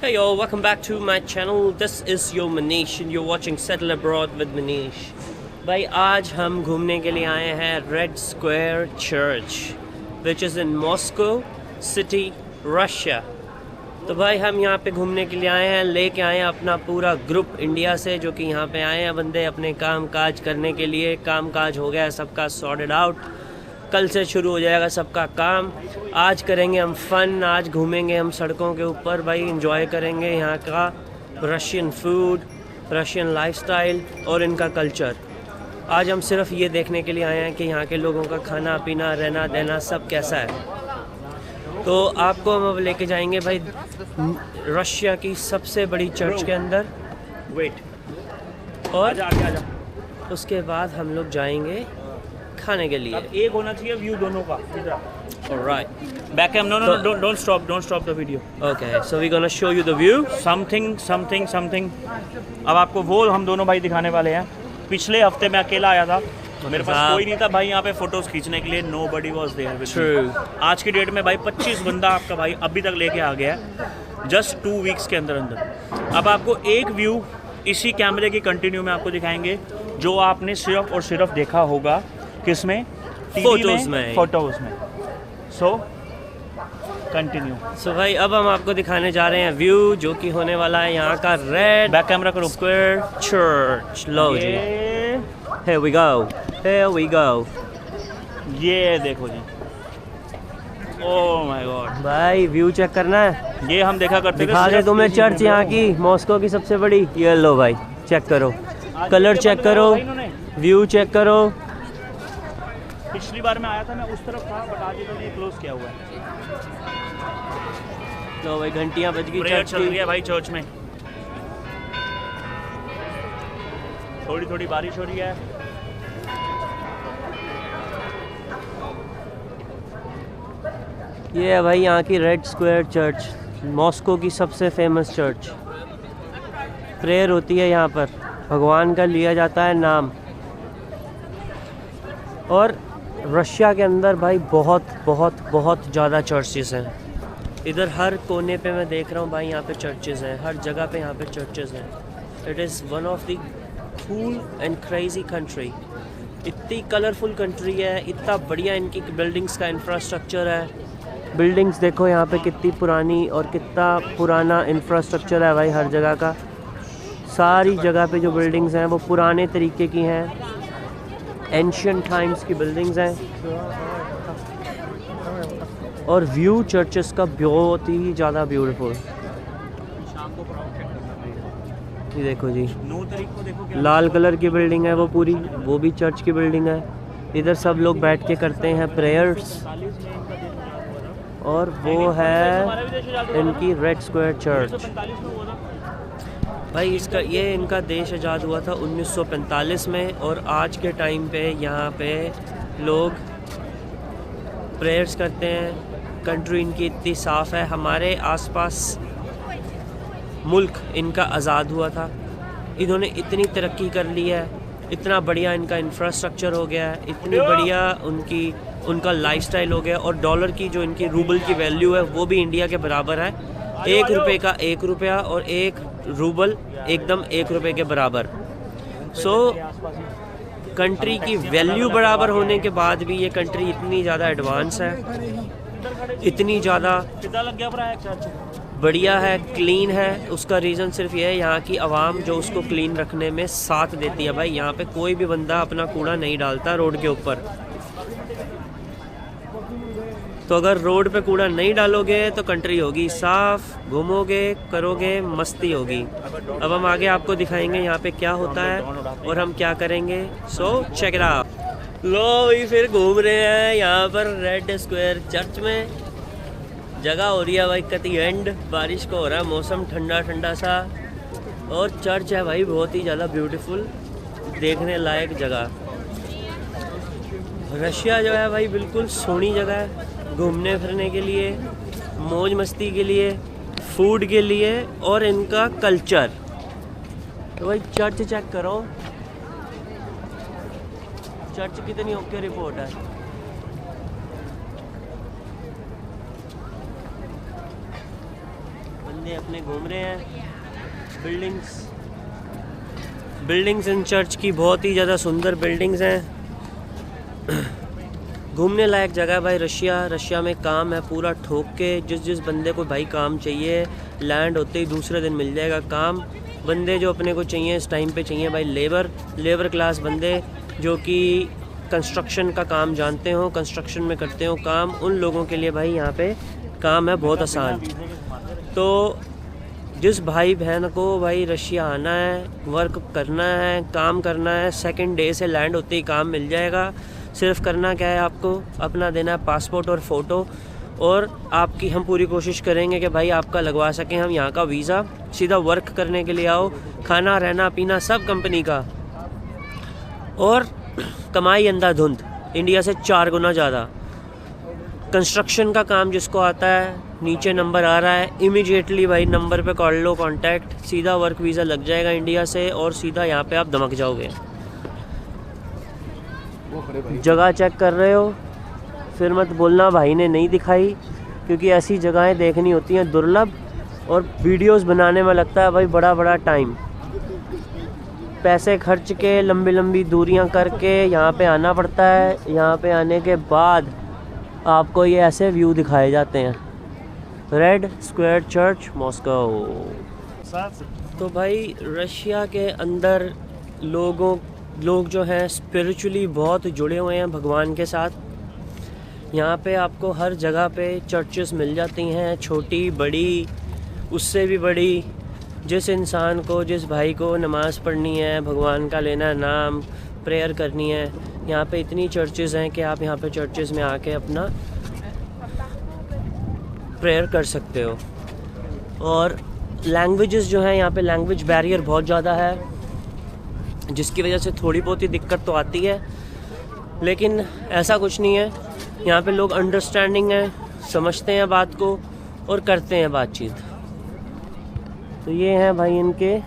Hey yo, welcome back to my channel. This is your Manish and you're watching Settle Abroad with Manish. भाई आज हम घूमने के लिए आए हैं red square church which is in Moscow city Russia. तो भाई हम यहाँ पे घूमने के लिए आए हैं, लेके आए हैं अपना पूरा ग्रुप इंडिया से, जो कि यहाँ पे आए हैं बंदे अपने काम काज करने के लिए। काम काज हो गया सबका सॉर्टेड आउट, कल से शुरू हो जाएगा सबका काम। आज करेंगे हम फन, आज घूमेंगे हम सड़कों के ऊपर भाई, इंजॉय करेंगे यहाँ का रशियन फूड, रशियन लाइफस्टाइल और इनका कल्चर। आज हम सिर्फ ये देखने के लिए आए हैं कि यहाँ के लोगों का खाना पीना रहना देना सब कैसा है। तो आपको हम अब लेके जाएंगे भाई रशिया की सबसे बड़ी चर्च के अंदर। और आजा। उसके बाद हम लोग जाएंगे खाने के लिए। अब एक होना चाहिए व्यू दोनों का। Alright. Back cam, no, don't stop the video. Okay, so we're gonna show you the view. Something. अब आपको वो हम दोनों भाई दिखाने वाले हैं। पिछले हफ्ते मैं अकेला आया था, मेरे पास कोई नहीं था भाई यहाँ पे फोटोज खींचने के लिए। Nobody was there with me. आज की डेट में भाई 25 बंदा आपका भाई अभी तक लेके आ गया है, जस्ट 2 वीक्स के अंदर। अब आपको एक व्यू इसी कैमरे की कंटिन्यू में आपको दिखाएंगे, जो आपने सिर्फ और सिर्फ देखा होगा किसमें, फोटोज में। So continue. सो भाई अब हम आपको दिखाने जा रहे हैं व्यू, जो कि होने वाला है यहाँ का रेड बैक कैमरा करो, स्क्वायर चर्च। लो जी, here we go। ये देखो जी, ओह माय गॉड भाई व्यू चेक करना है, ये हम देखा करते थे। दिखा दे तुम्हें चर्च यहाँ की, मॉस्को की सबसे बड़ी। ये लो भाई, चेक करो, कलर चेक करो, व्यू चेक करो। पिछली बार मैं आया था, मैं उस तरफ था, बट आज इन्होंने क्लोज किया हुआ है। तो भाई घंटियाँ बज गई, चर्च चल रही है भाई चर्च में। थोड़ी बारिश हो रही है। ये है भाई यहाँ की रेड स्क्वायर चर्च, मॉस्को की सबसे फेमस चर्च। प्रेयर होती है यहाँ पर, भगवान का लिया जाता है नाम। और रशिया के अंदर भाई बहुत ज़्यादा चर्चेस हैं। इधर हर कोने पे मैं देख रहा हूँ भाई, यहाँ पे चर्चेस हैं, हर जगह पे यहाँ पे चर्चेस हैं। It is one of the cool and crazy country. इतनी कलरफुल कंट्री है, इतना बढ़िया इनकी बिल्डिंग्स का इंफ्रास्ट्रक्चर है। बिल्डिंग्स देखो यहाँ पे कितनी पुरानी, और कितना पुराना इंफ्रास्ट्रक्चर है भाई हर जगह का। सारी जगह पे जो बिल्डिंग्स हैं वो पुराने तरीके की हैं, एंशियंट टाइम्स की बिल्डिंग्स हैं। और व्यू चर्चेस का बहुत ही ज़्यादा ब्यूटीफुल। ये देखो जी, लाल कलर की बिल्डिंग है वो पूरी, वो भी चर्च की बिल्डिंग है। इधर सब लोग बैठ के करते हैं प्रेयर्स। और वो है इनकी रेड स्क्वायर चर्च। भाई इसका ये इनका देश आज़ाद हुआ था 1945 में, और आज के टाइम पे यहाँ पे लोग प्रेयर्स करते हैं। कंट्री इनकी इतनी साफ़ है, हमारे आसपास मुल्क इनका आज़ाद हुआ था, इन्होंने इतनी तरक्की कर ली है, इतना बढ़िया इनका इंफ्रास्ट्रक्चर हो गया है, इतनी बढ़िया उनका लाइफस्टाइल हो गया। और डॉलर की जो इनकी रूबल की वैल्यू है वो भी इंडिया के बराबर है। 1 रुपये का 1 रुपया और 1 रूबल एकदम 1 रुपये के बराबर। सो कंट्री की वैल्यू बराबर होने के बाद भी ये कंट्री इतनी ज़्यादा एडवांस है, इतनी ज़्यादा बढ़िया है, क्लीन है। उसका रीज़न सिर्फ ये है यहाँ की आवाम जो उसको क्लीन रखने में साथ देती है। भाई यहाँ पे कोई भी बंदा अपना कूड़ा नहीं डालता रोड के ऊपर। तो अगर रोड पे कूड़ा नहीं डालोगे तो कंट्री होगी साफ़, घूमोगे करोगे मस्ती होगी। अब हम आगे आपको दिखाएंगे यहाँ पे क्या होता है और हम क्या करेंगे। So check it out. लो भाई फिर घूम रहे हैं यहाँ पर रेड स्क्वायर चर्च में। जगह हो रही है भाई कती एंड, बारिश को हो रहा है मौसम ठंडा सा, और चर्च है भाई बहुत ही ज़्यादा ब्यूटीफुल, देखने लायक जगह। रशिया जो है भाई बिल्कुल सोनी जगह है घूमने फिरने के लिए, मौज मस्ती के लिए, फूड के लिए और इनका कल्चर। तो भाई चर्च चेक करो, चर्च कितनी ओके रिपोर्ट है। बंदे अपने घूम रहे हैं। बिल्डिंग्स इन चर्च की बहुत ही ज़्यादा सुंदर बिल्डिंग्स हैं। घूमने लायक जगह है भाई रशिया में काम है पूरा ठोक के। जिस बंदे को भाई काम चाहिए लैंड होते ही दूसरे दिन मिल जाएगा काम। बंदे जो अपने को चाहिए इस टाइम पे चाहिए भाई लेबर क्लास बंदे जो कि कंस्ट्रक्शन का काम जानते हो, कंस्ट्रक्शन में करते हो काम। उन लोगों के लिए भाई यहाँ पे काम है बहुत आसान। तो जिस भाई बहन को भाई रशिया आना है, वर्क करना है, काम करना है, सेकंड डे से लैंड होते ही काम मिल जाएगा। सिर्फ करना क्या है, आपको अपना देना है पासपोर्ट और फ़ोटो, और आपकी हम पूरी कोशिश करेंगे कि भाई आपका लगवा सकें हम यहाँ का वीज़ा। सीधा वर्क करने के लिए आओ, खाना रहना पीना सब कंपनी का, और कमाई अंधाधुंध इंडिया से 4 गुना ज़्यादा। कंस्ट्रक्शन का काम जिसको आता है, नीचे नंबर आ रहा है, इमीडिएटली भाई नंबर पे कर लो कांटेक्ट, सीधा वर्क वीज़ा लग जाएगा इंडिया से और सीधा यहाँ पे आप धमक जाओगे। जगह चेक कर रहे हो, फिर मत बोलना भाई ने नहीं दिखाई, क्योंकि ऐसी जगहें देखनी होती हैं दुर्लभ, और वीडियोस बनाने में लगता है भाई बड़ा टाइम। पैसे खर्च के लंबी दूरियां करके यहाँ पे आना पड़ता है। यहाँ पे आने के बाद आपको ये ऐसे व्यू दिखाए जाते हैं। Red square church Moscow. तो भाई रशिया के अंदर लोग जो हैं स्पिरिचुअली बहुत जुड़े हुए हैं भगवान के साथ। यहाँ पे आपको हर जगह पे चर्चेस मिल जाती हैं, छोटी बड़ी, उससे भी बड़ी। जिस इंसान को, जिस भाई को नमाज़ पढ़नी है, भगवान का लेना नाम, प्रेयर करनी है, यहाँ पे इतनी चर्चेस हैं कि आप यहाँ पे चर्चेस में आके अपना प्रेयर कर सकते हो। और लैंग्वेजेस जो हैं यहाँ पे, लैंग्वेज बैरियर बहुत ज़्यादा है, जिसकी वजह से थोड़ी बहुत ही दिक्कत तो आती है, लेकिन ऐसा कुछ नहीं है। यहाँ पे लोग अंडरस्टैंडिंग हैं, समझते हैं बात को और करते हैं बातचीत। तो ये हैं भाई इनके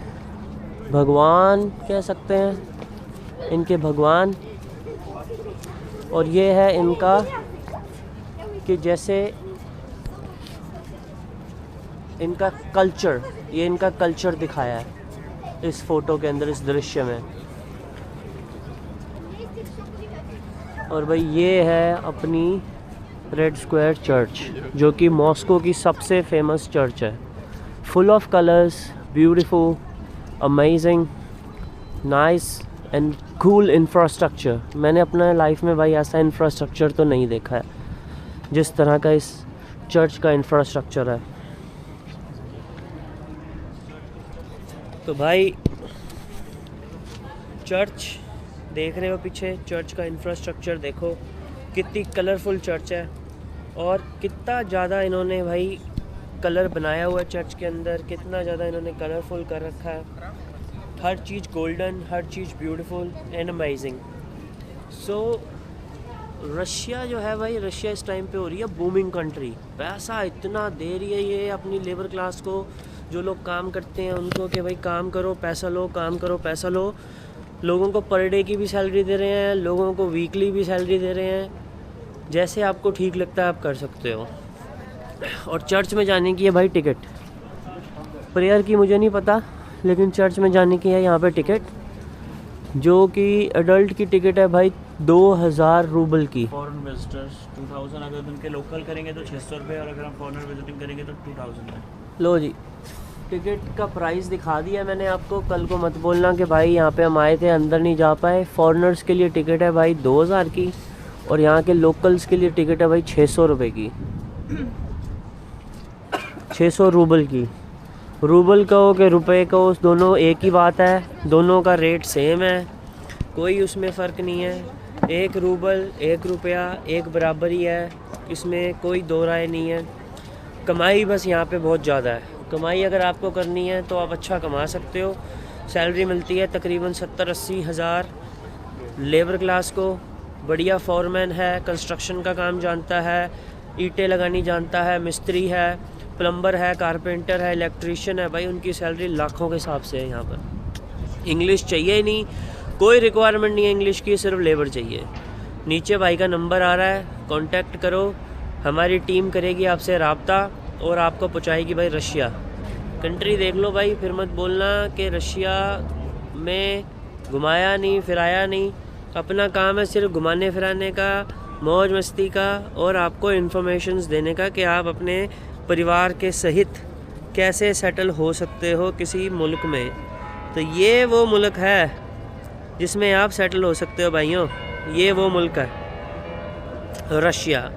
भगवान, कह सकते हैं इनके भगवान। और ये है इनका कि जैसे इनका कल्चर, ये इनका कल्चर दिखाया है इस फ़ोटो के अंदर, इस दृश्य में। और भाई ये है अपनी रेड स्क्वायर चर्च, जो कि मॉस्को की सबसे फेमस चर्च है। Full of colours, beautiful, amazing, nice and cool infrastructure. मैंने अपने लाइफ में भाई ऐसा इंफ्रास्ट्रक्चर तो नहीं देखा है जिस तरह का इस चर्च का इंफ्रास्ट्रक्चर है। तो भाई चर्च देख रहे हो पीछे, चर्च का इंफ्रास्ट्रक्चर देखो, कितनी कलरफुल चर्च है और कितना ज़्यादा इन्होंने भाई कलर बनाया हुआ है चर्च के अंदर, कितना ज़्यादा इन्होंने कलरफुल कर रखा है। हर चीज़ गोल्डन, हर चीज़ beautiful and amazing. So Russia जो है भाई, रशिया इस टाइम पे हो रही है बूमिंग कंट्री। पैसा इतना दे रही है ये अपनी लेबर क्लास को, जो लोग काम करते हैं उनको, कि भाई काम करो पैसा लो, काम करो पैसा लो। लोगों को पर डे की भी सैलरी दे रहे हैं, लोगों को वीकली भी सैलरी दे रहे हैं। जैसे आपको ठीक लगता है आप कर सकते हो। और चर्च में जाने की है भाई टिकट, प्रेयर की मुझे नहीं पता, लेकिन चर्च में जाने की है यहाँ पे टिकट, जो कि एडल्ट की टिकट है भाई 2000 रूबल की। फॉरेन विजिटर्स 2000, अगर उनके लोकल करेंगे तो 600 रुपये, और अगर हम फॉरेनर विजिटिंग करेंगे तो 2000 है। लो जी, टिकट का प्राइस दिखा दिया मैंने आपको। कल को मत बोलना कि भाई यहाँ पे हम आए थे अंदर नहीं जा पाए। फॉरेनर्स के लिए टिकट है भाई 2000 की, और यहाँ के लोकल्स के लिए टिकट है भाई 600 रुपये की, 600 रूबल की। रूबल कहो कि रुपए कहो, दोनों एक ही बात है, दोनों का रेट सेम है, कोई उसमें फ़र्क नहीं है। 1 रूबल 1 रुपया एक बराबर ही है, इसमें कोई दो राय नहीं है। कमाई बस यहाँ पे बहुत ज़्यादा है। कमाई अगर आपको करनी है तो आप अच्छा कमा सकते हो। सैलरी मिलती है तकरीबन 70-80 हज़ार लेबर क्लास को। बढ़िया फॉरमैन है, कंस्ट्रक्शन का काम जानता है, ईंटें लगानी जानता है, मिस्त्री है, प्लम्बर है, कारपेंटर है, इलेक्ट्रीशियन है। भाई उनकी सैलरी लाखों के हिसाब से है यहाँ पर। इंग्लिश चाहिए ही नहीं, कोई रिक्वायरमेंट नहीं है इंग्लिश की, सिर्फ लेबर चाहिए। नीचे भाई का नंबर आ रहा है, कांटेक्ट करो, हमारी टीम करेगी आपसे रब्ता और आपको पहुँचाएगी भाई रशिया। कंट्री देख लो भाई, फिर मत बोलना कि रशिया में घुमाया नहीं फिराया नहीं। अपना काम है सिर्फ घुमाने फिराने का, मौज मस्ती का और आपको इन्फॉर्मेशंस देने का कि आप अपने परिवार के सहित कैसे सेटल हो सकते हो किसी मुल्क में। तो ये वो मुल्क है जिसमें आप सेटल हो सकते हो भाइयों, ये वो मुल्क है रशिया।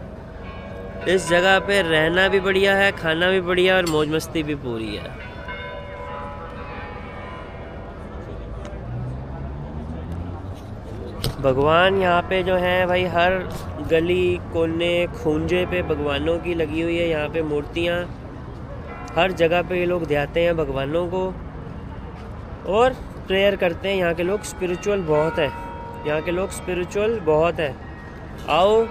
इस जगह पे रहना भी बढ़िया है, खाना भी बढ़िया और मौज मस्ती भी पूरी है। भगवान यहाँ पे जो हैं भाई, हर गली कोने खूंजे पे भगवानों की लगी हुई है। यहाँ पे मूर्तियाँ हर जगह पे ये लोग ध्याते हैं भगवानों को और प्रेयर करते हैं। यहाँ के लोग स्पिरिचुअल बहुत है, यहाँ के लोग स्पिरिचुअल बहुत है। आओ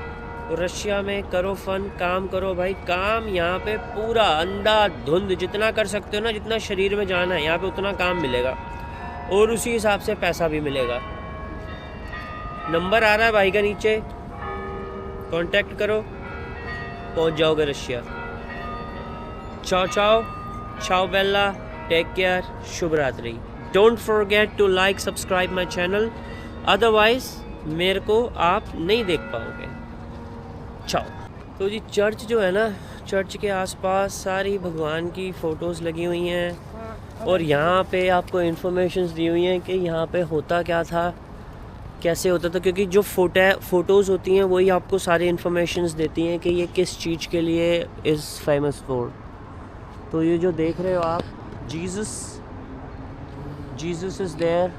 रशिया में करो फन, काम करो भाई, काम यहाँ पे पूरा अंधाधुंध जितना कर सकते हो ना, जितना शरीर में जाना है यहाँ पे उतना काम मिलेगा और उसी हिसाब से पैसा भी मिलेगा। नंबर आ रहा है भाई का नीचे, कांटेक्ट करो, पहुँच जाओगे रशिया। चाओ चाओ, चाओ बेल्ला, टेक केयर, शुभ रात्रि। Don't forget to like subscribe my channel, otherwise मेरे को आप नहीं देख पाओगे। चाओ। तो जी चर्च जो है ना, चर्च के आसपास सारी भगवान की फ़ोटोज़ लगी हुई हैं और यहाँ पे आपको इन्फॉर्मेशंस दी हुई हैं कि यहाँ पे होता क्या था, कैसे होता था, क्योंकि जो फ़ोटोज़ होती हैं वही आपको सारी इन्फॉर्मेशंस देती हैं कि ये किस चीज़ के लिए इज़ फेमस फॉर। तो ये जो देख रहे हो आप, जीसस इज़ देयर,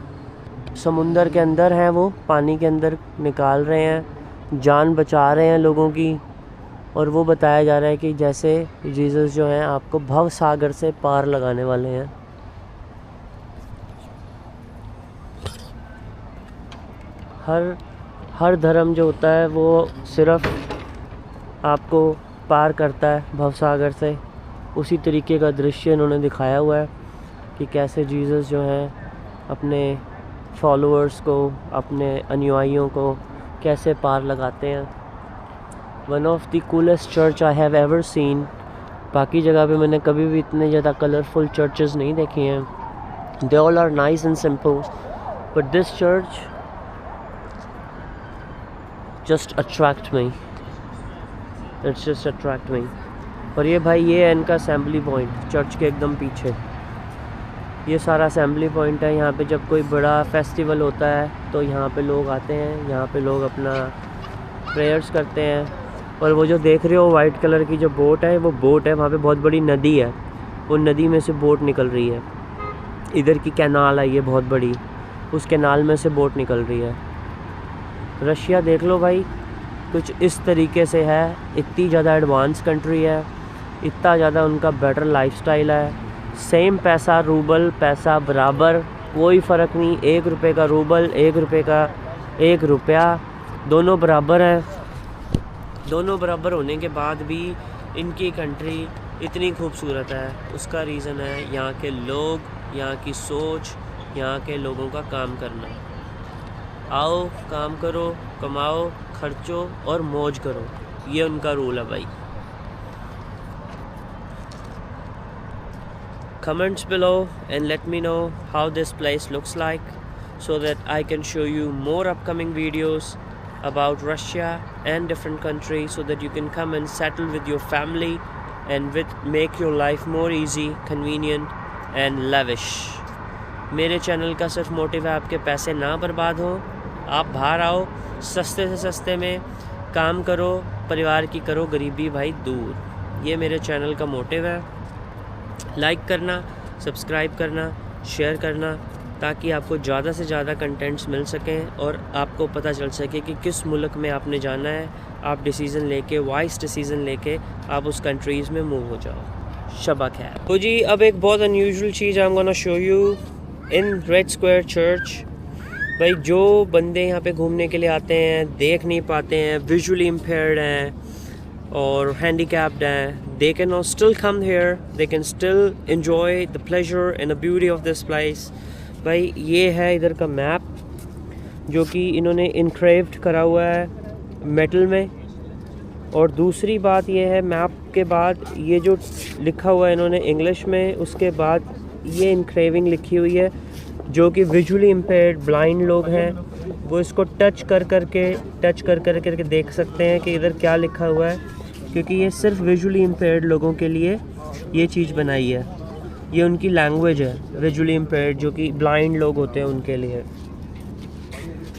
समुंदर के अंदर हैं, वो पानी के अंदर निकाल रहे हैं, जान बचा रहे हैं लोगों की। और वो बताया जा रहा है कि जैसे जीसस जो हैं आपको भव सागर से पार लगाने वाले हैं। हर धर्म जो होता है वो सिर्फ आपको पार करता है भव सागर से। उसी तरीके का दृश्य इन्होंने दिखाया हुआ है कि कैसे जीसस जो हैं अपने फॉलोअर्स को, अपने अनुयायियों को कैसे पार लगाते हैं। One of the coolest church I have ever seen. बाकी जगह पे मैंने कभी भी इतने ज़्यादा कलरफुल चर्चेस नहीं देखी हैं। They all are nice and simple, but this church just attract me, it's just attract me. और ये भाई, ये है इनका असेंबली पॉइंट, चर्च के एकदम पीछे ये सारा असेंबली पॉइंट है। यहाँ पे जब कोई बड़ा फेस्टिवल होता है तो यहाँ पे लोग आते हैं, यहाँ पे लोग अपना प्रेयर्स करते हैं। और वो जो देख रहे हो वाइट कलर की जो बोट है, वो बोट है, वहाँ पे बहुत बड़ी नदी है, वो नदी में से बोट निकल रही है। इधर की कैनाल है ये बहुत बड़ी, उस कैनाल में से बोट निकल रही है। रशिया देख लो भाई, कुछ इस तरीके से है। इतनी ज़्यादा एडवांस कंट्री है, इतना ज़्यादा उनका बेटर लाइफस्टाइल है। सेम पैसा, रूबल पैसा बराबर, कोई फ़र्क नहीं। 1 रुपये का रूबल, 1 रुपये का 1 रुपया, दोनों बराबर हैं। दोनों बराबर होने के बाद भी इनकी कंट्री इतनी खूबसूरत है। उसका रीज़न है यहाँ के लोग, यहाँ की सोच, यहाँ के लोगों का काम करना। आओ काम करो, कमाओ, खर्चो और मौज करो, ये उनका रूल है भाई। Comments below and let me know how this place looks like so that I can show you more upcoming videos about Russia and different countries so that you can come and settle with your family and make your life more easy, convenient and lavish. मेरे channel का सिर्फ motive है आपके पैसे ना बर्बाद हो। आप बाहर आओ, सस्ते से सस्ते में काम करो, परिवार की करो गरीबी भाई दूर। ये मेरे चैनल का मोटिव है। लाइक करना, सब्सक्राइब करना, शेयर करना, ताकि आपको ज़्यादा से ज़्यादा कंटेंट्स मिल सकें और आपको पता चल सके कि किस मुल्क में आपने जाना है। आप डिसीज़न लेके, वाइज डिसीज़न लेके आप उस कंट्रीज़ में मूव हो जाओ। शबा खैर। तो जी अब एक बहुत unusual cheese I am gonna show you in red square church. भाई जो बंदे यहाँ पे घूमने के लिए आते हैं, देख नहीं पाते हैं, विजुअली इम्पेयर्ड हैं और हैंडीकैप्ड हैं, they can still come here, they can still enjoy the pleasure and the beauty of this place। भाई ये है इधर का मैप जो कि इन्होंने इनक्रेव्ड करा हुआ है मेटल में और दूसरी बात ये है, मैप के बाद ये जो लिखा हुआ है इन्होंने इंग्लिश में, उसके बाद ये इनक्रेविंग लिखी हुई है, जो कि विजुअली इम्पेयर्ड ब्लाइंड लोग हैं वो इसको टच कर करके देख सकते हैं कि इधर क्या लिखा हुआ है, क्योंकि ये सिर्फ विजुअली इम्पेयर्ड लोगों के लिए ये चीज़ बनाई है। ये उनकी लैंग्वेज है, विजुअली इम्पेयर्ड जो कि ब्लाइंड लोग होते हैं उनके लिए।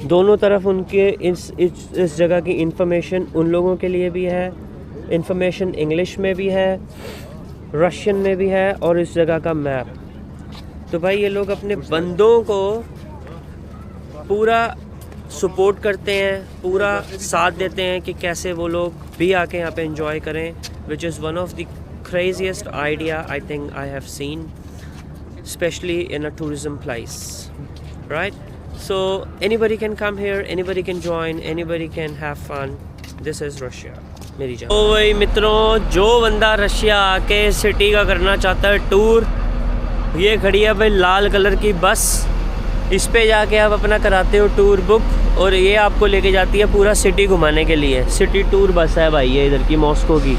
दोनों तरफ उनके इस जगह की इंफॉर्मेशन उन लोगों के लिए भी है, इंफॉर्मेशन इंग्लिश में भी है, रशियन में भी है, और इस जगह का मैप। तो भाई ये लोग अपने बंदों को पूरा सपोर्ट करते हैं, पूरा साथ देते हैं कि कैसे वो लोग भी आके यहाँ पे एंजॉय करें, which is one of the craziest idea I think I have seen, especially in a tourism place, right? So anybody can come here, anybody can join, anybody can have fun. This is Russia, मेरी जगह। तो भाई मित्रों, जो बंदा Russia आके city का करना चाहता है टूर, ये खड़ी है भाई लाल कलर की बस, इस पे जाके आप अपना कराते हो टूर बुक, और ये आपको लेके जाती है पूरा सिटी घुमाने के लिए। सिटी टूर बस है भाई ये इधर की, मॉस्को की।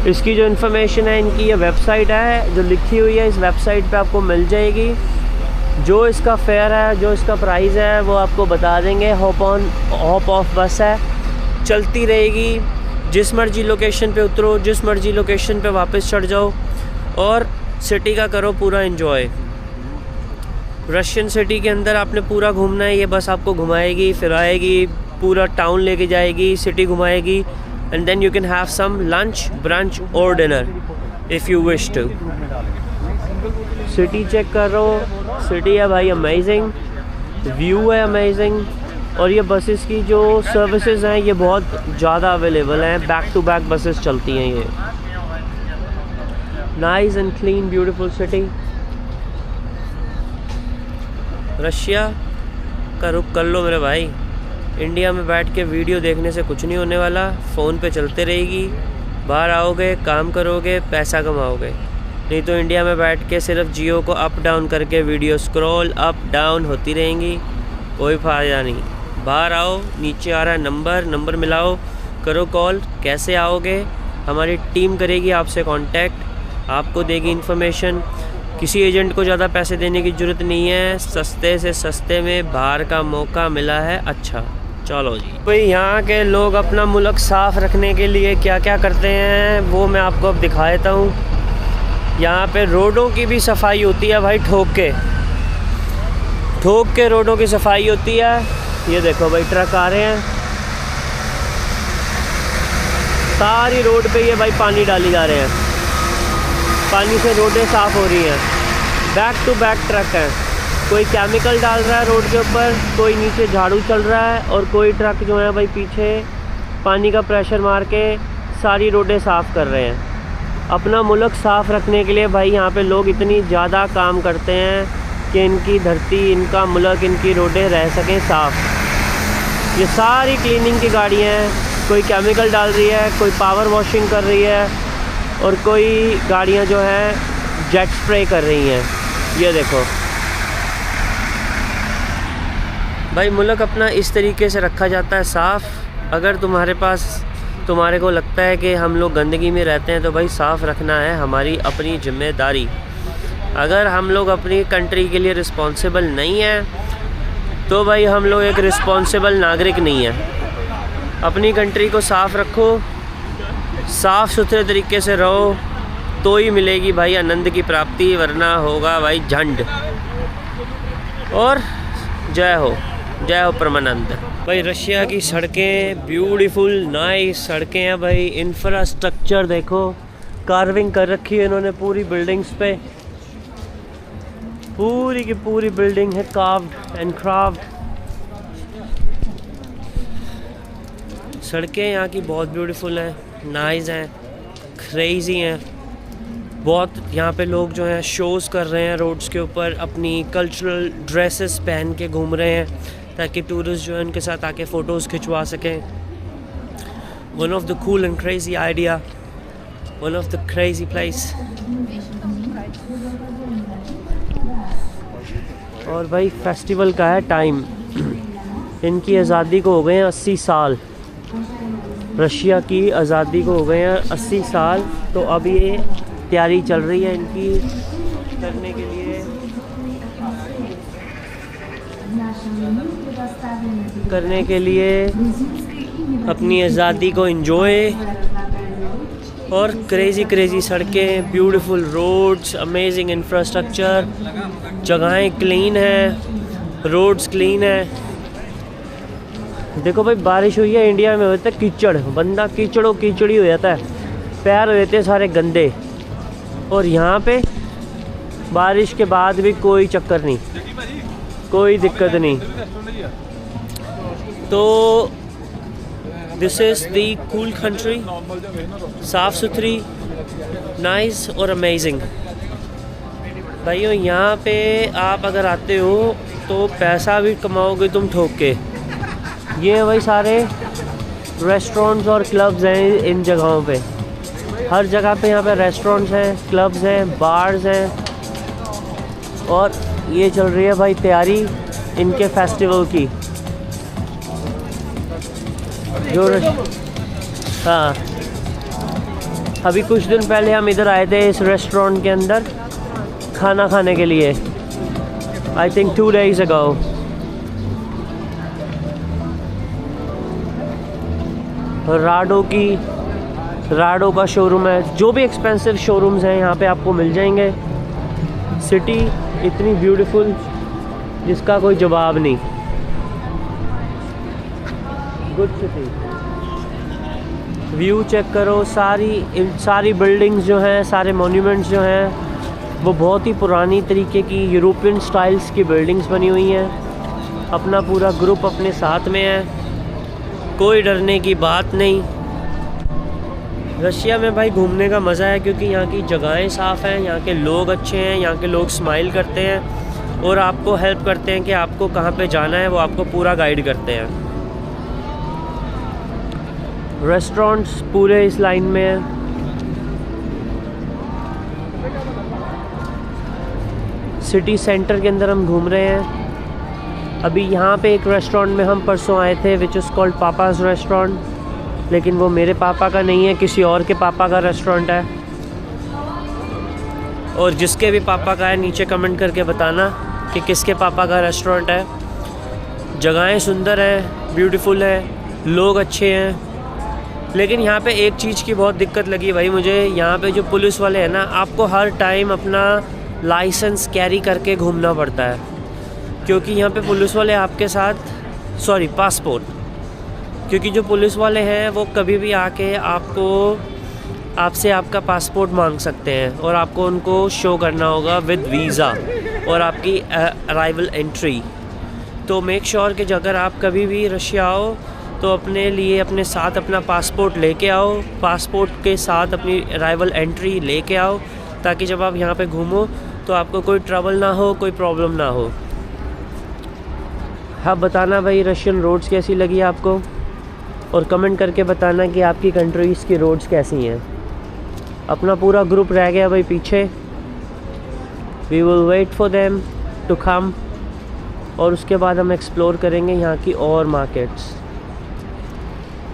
इसकी जो इन्फॉर्मेशन है, इनकी ये वेबसाइट है जो लिखी हुई है, इस वेबसाइट पे आपको मिल जाएगी। जो इसका फेयर है, जो इसका प्राइस है, वो आपको बता देंगे। हॉप ऑफ बस है, चलती रहेगी, जिस मर्जी लोकेशन पे उतरो, जिस मर्जी लोकेशन पे वापस चढ़ जाओ, और सिटी का करो पूरा एंजॉय। रशियन सिटी के अंदर आपने पूरा घूमना है, ये बस आपको घुमाएगी, फिराएगी, पूरा टाउन लेके जाएगी, city घुमाएगी, and then you can have some lunch, brunch or dinner if you wish to. City check कर रहे हो, सिटी है भाई अमेजिंग, व्यू है अमेजिंग, और ये बसेस की जो सर्विसेज हैं ये बहुत ज़्यादा अवेलेबल हैं, बैक टू बैक बसेस चलती हैं ये। Nice and clean beautiful city. Russia का रुख कर लो मेरे भाई, इंडिया में बैठ के वीडियो देखने से कुछ नहीं होने वाला, फ़ोन पे चलते रहेगी। बाहर आओगे, काम करोगे, पैसा कमाओगे। नहीं तो इंडिया में बैठ के सिर्फ जियो को अप डाउन करके वीडियो स्क्रॉल अप डाउन होती रहेंगी, कोई फ़ायदा नहीं। बाहर आओ, नीचे आ रहा है नंबर मिलाओ, करो कॉल। कैसे आओगे? हमारी टीम करेगी आपसे कांटेक्ट, आपको देगी इन्फॉर्मेशन। किसी एजेंट को ज़्यादा पैसे देने की ज़रूरत नहीं है, सस्ते से सस्ते में बाहर का मौका मिला है। अच्छा चलो जी भाई, यहाँ के लोग अपना मुल्क साफ़ रखने के लिए क्या क्या करते हैं वो मैं आपको अब दिखा देता हूँ। यहाँ पे रोडों की भी सफाई होती है भाई, ठोक के रोडों की सफाई होती है। ये देखो भाई ट्रक आ रहे हैं, सारी रोड पे ये भाई पानी डाली जा रहे हैं, पानी से रोडें साफ़ हो रही हैं। बैक टू बैक ट्रक है, कोई केमिकल डाल रहा है रोड के ऊपर, कोई नीचे झाड़ू चल रहा है, और कोई ट्रक जो है भाई पीछे पानी का प्रेशर मार के सारी रोडें साफ़ कर रहे हैं। अपना मुल्क साफ़ रखने के लिए भाई यहाँ पे लोग इतनी ज़्यादा काम करते हैं कि इनकी धरती, इनका मुल्क, इनकी रोडें रह सकें साफ़। ये सारी क्लीनिंग की गाड़ियाँ हैं, कोई केमिकल डाल रही है, कोई पावर वॉशिंग कर रही है, और कोई गाड़ियाँ जो हैं जेट स्प्रे कर रही हैं। ये देखो भाई, मुल्क अपना इस तरीके से रखा जाता है साफ़। अगर तुम्हारे को लगता है कि हम लोग गंदगी में रहते हैं, तो भाई साफ़ रखना है हमारी अपनी ज़िम्मेदारी। अगर हम लोग अपनी कंट्री के लिए रिस्पॉन्सिबल नहीं हैं, तो भाई हम लोग एक रिस्पॉन्सिबल नागरिक नहीं है। अपनी कंट्री को साफ़ रखो, साफ़ सुथरे तरीके से रहो, तो ही मिलेगी भाई आनंद की प्राप्ति, वरना होगा भाई झंड। और जय हो परमानंद। भाई रशिया की सड़कें ब्यूटीफुल नाइस सड़कें हैं भाई। इंफ्रास्ट्रक्चर देखो, कार्विंग कर रखी है इन्होंने पूरी बिल्डिंग्स पे, पूरी की पूरी बिल्डिंग है कार्व्ड एंड क्राफ्ट। सड़कें यहाँ की बहुत ब्यूटीफुल हैं, नाइस हैं, क्रेज़ी हैं। बहुत यहाँ पे लोग जो हैं शोज़ कर रहे हैं रोड्स के ऊपर, अपनी कल्चरल ड्रेसेस पहन के घूम रहे हैं, ताकि टूरिस्ट जो है उनके साथ आके फ़ोटोज़ खिंचवा सकें। One of the cool and crazy idea, one of the crazy place. और भाई फेस्टिवल का है टाइम, इनकी आज़ादी को हो गए हैं 80 साल। रशिया की आज़ादी को हो गए हैं 80 साल। तो अब ये तैयारी चल रही है इनकी करने के लिए अपनी आज़ादी को एंजॉय। और क्रेज़ी सड़कें, ब्यूटीफुल रोड्स, अमेजिंग इंफ्रास्ट्रक्चर, जगहें क्लीन हैं, रोड्स क्लीन है। देखो भाई, बारिश हुई है, इंडिया में होता है कीचड़, बंदा कीचड़ों कीचड़ी हो जाता है, पैर हो जाते हैं सारे गंदे। और यहाँ पे बारिश के बाद भी कोई चक्कर नहीं, कोई दिक्कत नहीं। तो this is the cool country, साफ़ सुथरी, नाइस और अमेजिंग। भाइयों, यहाँ पे आप अगर आते हो तो पैसा भी कमाओगे तुम ठोक के। ये वही सारे रेस्टोरेंट्स और क्लब्स हैं इन जगहों पे। हर जगह पे यहाँ पे रेस्टोरेंट्स हैं, क्लब्स हैं, बार्स हैं। और ये चल रही है भाई तैयारी इनके फेस्टिवल की। जो हाँ, अभी कुछ दिन पहले हम इधर आए थे इस रेस्टोरेंट के अंदर खाना खाने के लिए। I think 2 days ago। Rado का शोरूम है। जो भी एक्सपेंसिव शोरूम्स हैं यहाँ पे आपको मिल जाएंगे। सिटी इतनी ब्यूटीफुल जिसका कोई जवाब नहीं। गुड सिटी, व्यू चेक करो। सारी बिल्डिंग्स जो हैं, सारे मॉन्यूमेंट्स जो हैं, वो बहुत ही पुरानी तरीके की यूरोपियन स्टाइल्स की बिल्डिंग्स बनी हुई हैं। अपना पूरा ग्रुप अपने साथ में है, कोई डरने की बात नहीं। रशिया में भाई घूमने का मज़ा है क्योंकि यहाँ की जगहें साफ़ हैं, यहाँ के लोग अच्छे हैं, यहाँ के लोग स्माइल करते हैं और आपको हेल्प करते हैं कि आपको कहाँ पे जाना है, वो आपको पूरा गाइड करते हैं। रेस्टोरेंट्स पूरे इस लाइन में हैं। सिटी सेंटर के अंदर हम घूम रहे हैं। अभी यहाँ पे एक रेस्टोरेंट में हम परसों आए थे, which is called papa's restaurant, लेकिन वो मेरे पापा का नहीं है, किसी और के पापा का रेस्टोरेंट है। और जिसके भी पापा का है नीचे कमेंट करके बताना कि किसके पापा का रेस्टोरेंट है। जगहें सुंदर हैं, ब्यूटीफुल हैं, लोग अच्छे हैं। लेकिन यहाँ पे एक चीज़ की बहुत दिक्कत लगी भाई मुझे। यहाँ पे जो पुलिस वाले हैं ना, आपको हर टाइम अपना लाइसेंस कैरी करके घूमना पड़ता है, क्योंकि यहाँ पे पुलिस वाले आपके साथ पासपोर्ट, क्योंकि जो पुलिस वाले हैं वो कभी भी आके आपसे आपका पासपोर्ट मांग सकते हैं और आपको उनको शो करना होगा विद वीज़ा और आपकी अराइवल एंट्री। तो मेक श्योर कि अगर आप कभी भी रशिया आओ तो अपने लिए अपने साथ अपना पासपोर्ट लेके आओ, पासपोर्ट के साथ अपनी अराइवल एंट्री लेके आओ, ताकि जब आप यहाँ पे घूमो तो आपको कोई ट्रबल ना हो, कोई प्रॉब्लम ना हो। हाँ, बताना भाई रशियन रोड्स कैसी लगी आपको, और कमेंट करके बताना कि आपकी कंट्रीज़ की रोड्स कैसी हैं। अपना पूरा ग्रुप रह गया भाई पीछे। We will wait for them to come, और उसके बाद हम एक्सप्लोर करेंगे यहाँ की और मार्केट्स।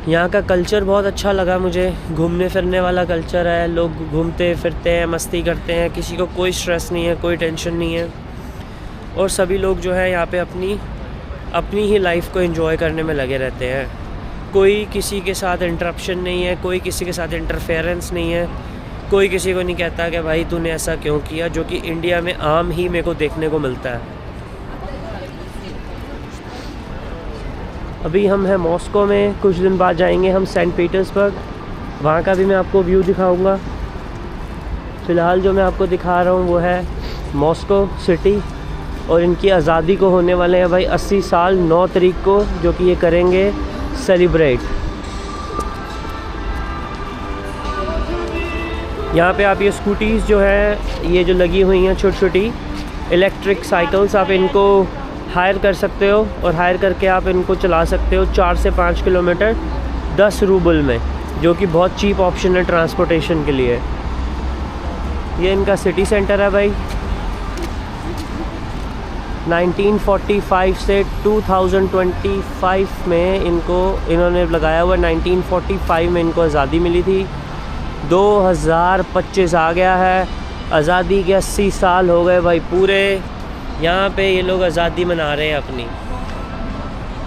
यहाँ का कल्चर बहुत अच्छा लगा मुझे, घूमने फिरने वाला कल्चर है। लोग घूमते फिरते हैं, मस्ती करते हैं, किसी को कोई स्ट्रेस नहीं है, कोई टेंशन नहीं है। और सभी लोग जो है यहाँ पे अपनी ही लाइफ को एंजॉय करने में लगे रहते हैं। कोई किसी के साथ इंटरप्शन नहीं है, कोई किसी के साथ इंटरफेरेंस नहीं है, कोई किसी को नहीं कहता कि भाई तूने ऐसा क्यों किया, जो कि इंडिया में आम ही मेरे को देखने को मिलता है। अभी हम हैं मॉस्को में, कुछ दिन बाद जाएंगे हम सेंट पीटर्सबर्ग, वहाँ का भी मैं आपको व्यू दिखाऊंगा। फ़िलहाल जो मैं आपको दिखा रहा हूँ वो है मॉस्को सिटी, और इनकी आज़ादी को होने वाले हैं भाई 80 साल 9 तारीख को, जो कि ये करेंगे सेलिब्रेट। यहाँ पे आप ये स्कूटीज़ जो है, ये जो लगी हुई हैं छोटी छोटी इलेक्ट्रिक साइकिल्स, आप इनको हायर कर सकते हो, और हायर करके आप इनको चला सकते हो 4 से 5 किलोमीटर 10 रूबल में, जो कि बहुत चीप ऑप्शन है ट्रांसपोर्टेशन के लिए। ये इनका सिटी सेंटर है भाई। 1945 से 2025 में इन्होंने लगाया हुआ। 1945 में इनको आज़ादी मिली थी। 2025 आ गया है, आज़ादी के 80 साल हो गए भाई पूरे। यहाँ पे ये लोग आज़ादी मना रहे हैं अपनी।